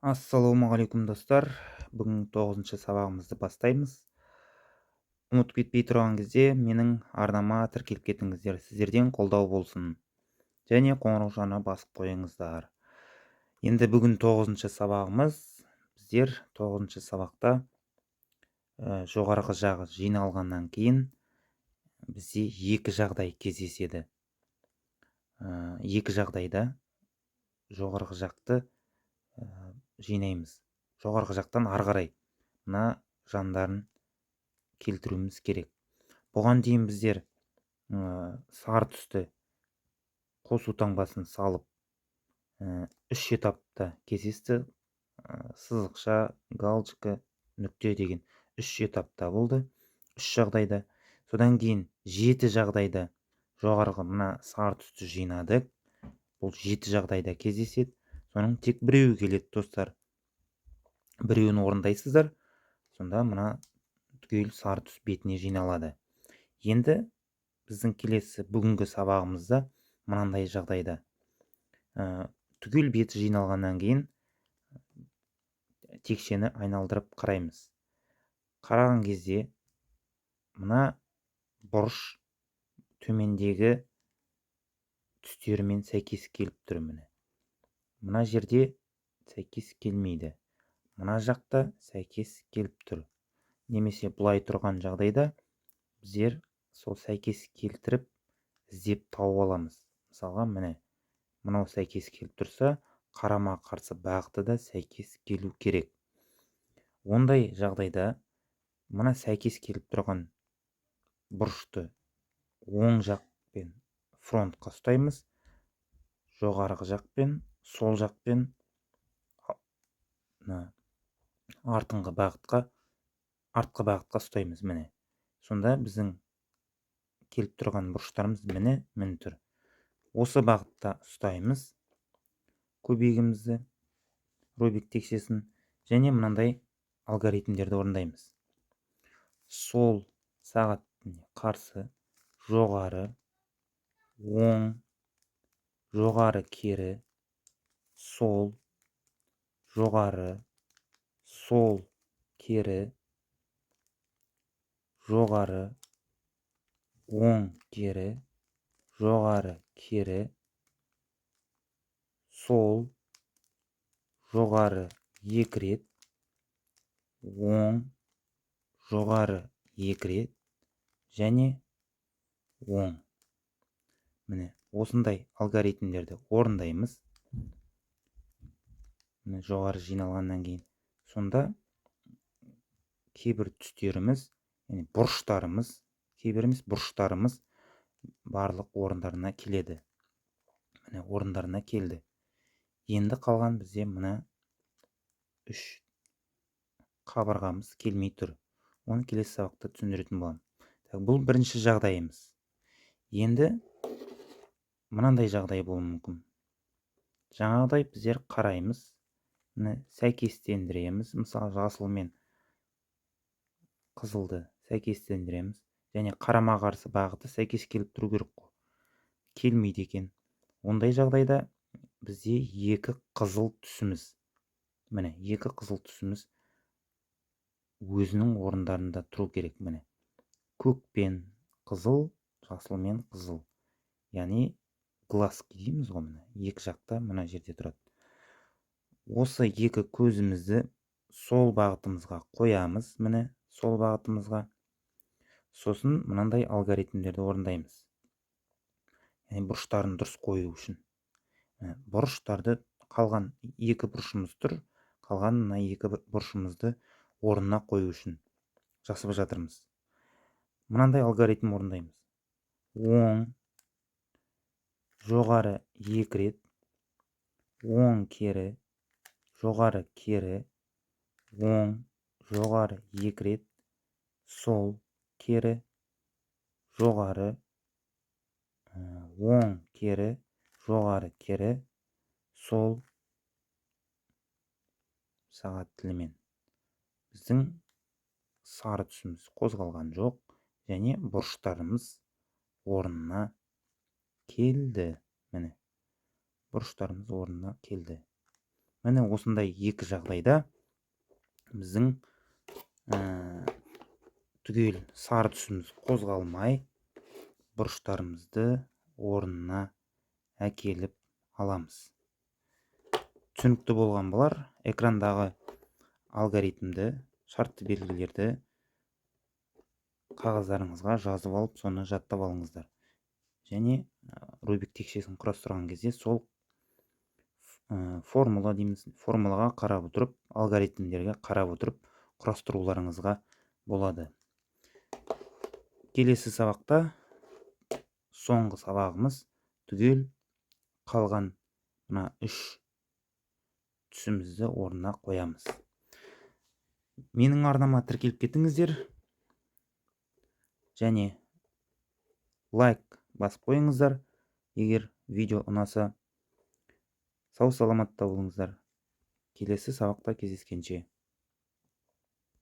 Ассалаумағалейкум достар. Бүгін 9-шы сабағымызды бастаймыз. Ұмытып кетпей тұрған кезде менің арнама тіркеліп кетіңіздер. Сіздерден қолдау болсын. Және қоңырау шанына басып қойыңыздар. Енді бүгін 9-шы сабағымыз. Біздер 9-шы сабақта жоғарғы жағы жиналғаннан кейін бізде екі жағдай кездеседі. Екі жағдайда жоғарғы жақты жинаймыз. Жоғарғы жақтан ары қарай мына жандарын келтіруіміз керек. Бұған дейін біздер сары түсті қосу таңбасын салып үш этапта кездесті. Сызықша, галочка, нүкте деген үш этапта болды. Үш жағдайда. Содан кейін 7 жағдайда жоғарғы мына сары түсті жинадық. Бұл 7 жағдайда кездеседі. Соның тек біреуі келеді достар. Біреуін орындайсыздар. Сонда мына түгел сары түс бетіне жиналады. Енді біздің келесі бүгінгі сабағымызда мынандай жағдайда түгел беті жиналғаннан кейін текшені айналдырып қараймыз. Қараған кезде мына бұрыш төмендегі түстерімен сәйкес келіп тұр. Мына жерде сәйкес келмейді. Мына жақта сәйкес келіп тұр. Немесе бұлай тұрған жағдайда біздер сол сәйкес келтіріп іздеп тауып аламыз. Мысалға міне мынау сәйкес келіп тұрса, қарама қарсы бағыты да сәйкес келу керек. Ондай жағдайда мына сәйкес келіп тұрған бұрышты оң жақпен фронтқа ұстаймыз. Жоғарғы жақпен, сол жақпен артқы бағытқа ұстаймыз. Міне. Сонда біздің келіп тұрған бұрыштарымыз міне тұр. Осы бағытта ұстаймыз көбегімізді, Рубик текшесін, және мынандай алгоритмдерді орындаймыз. Сол сағат қарсы, жоғары, оң, жоғары кері, сол, жоғары, сол кері, жоғары, оң кері, жоғары кері, сол, жоғары екі рет, оң, жоғары екі рет, және оң. Міне осындай алгоритмдерді орындаймыз. Міне жоғары жиналғаннан кейін. Сонда кейбір түстеріміз, бұрыштарымыз, кейбір емес бұрыштарымыз барлық орындарына келеді. Міне орындарына келді. Енді қалған бізде мына үш қабырғамыз келмей тұр. Оны келесі сабақта түсіндіретін боламын. Бұл бірінші жағдайымыз. Енді мынандай жағдай болуы мүмкін. Жаңағыдай біздер қараймыз, сәйкестендіреміз. Мысалы жасыл мен қызылды сәйкестендіреміз. Және қарама қарсы бағыты сәйкес келіп тұру керек қой. Келмейді екен. Ондай жағдайда бізде екі қызыл түсіміз. Міне, екі қызыл түсіміз өзінің орындарында тұру керек. Міне, көк пен қызыл, жасыл мен қызыл. Яғни глазки дейміз ғой, міне. Екі жақта мына жерде тұрады. Осы екі көзімізді сол бағытымызға қоямыз. Міне, сол бағытымызға. Сосын мынандай алгоритмдерді орындаймыз. Яғни бұрыштарын дұрыс қою үшін. Бұрыштарды қалған екі бұрышымыз тұр. Қалған мына екі бұрышымызды орнына қою үшін жасап жатырмыз. Мынандай алгоритм орындаймыз. Оң, жоғары екі рет, оң кері, жоғары кері, оң, жоғары екі рет, сол кері, жоғары, оң кері, жоғары кері, сол сағат тілімен. Біздің сары түсіміз қозғалған жоқ, және бұрыштарымыз орнына келді. Міне, бұрыштарымыз орнына келді. Міне осындай екі жағдайда біздің түгел сары түсіміз қозғалмай бұрыштарымызды орнына әкеліп аламыз. Түсінікті болған болар. Экрандағы алгоритмді, шартты белгілерді қағаздарыңызға жазып алып, соны жаттап алыңыздар. Және Рубик текшесін құрастырған кезде сол формула дейміз, формулаға қарап отырып, алгоритмдерге қарап отырып құрастыруларыңызға болады. Келесі сабақта, соңғы сабағымыз, түгел қалған мына 3 түсімізді орнына қоямыз. Менің арнама тіркеліп кетіңіздер және лайк басып қойыңыздар. Егер видео ұнаса, сау саламатта болыңыздар. Келесі сабақта кездескенше.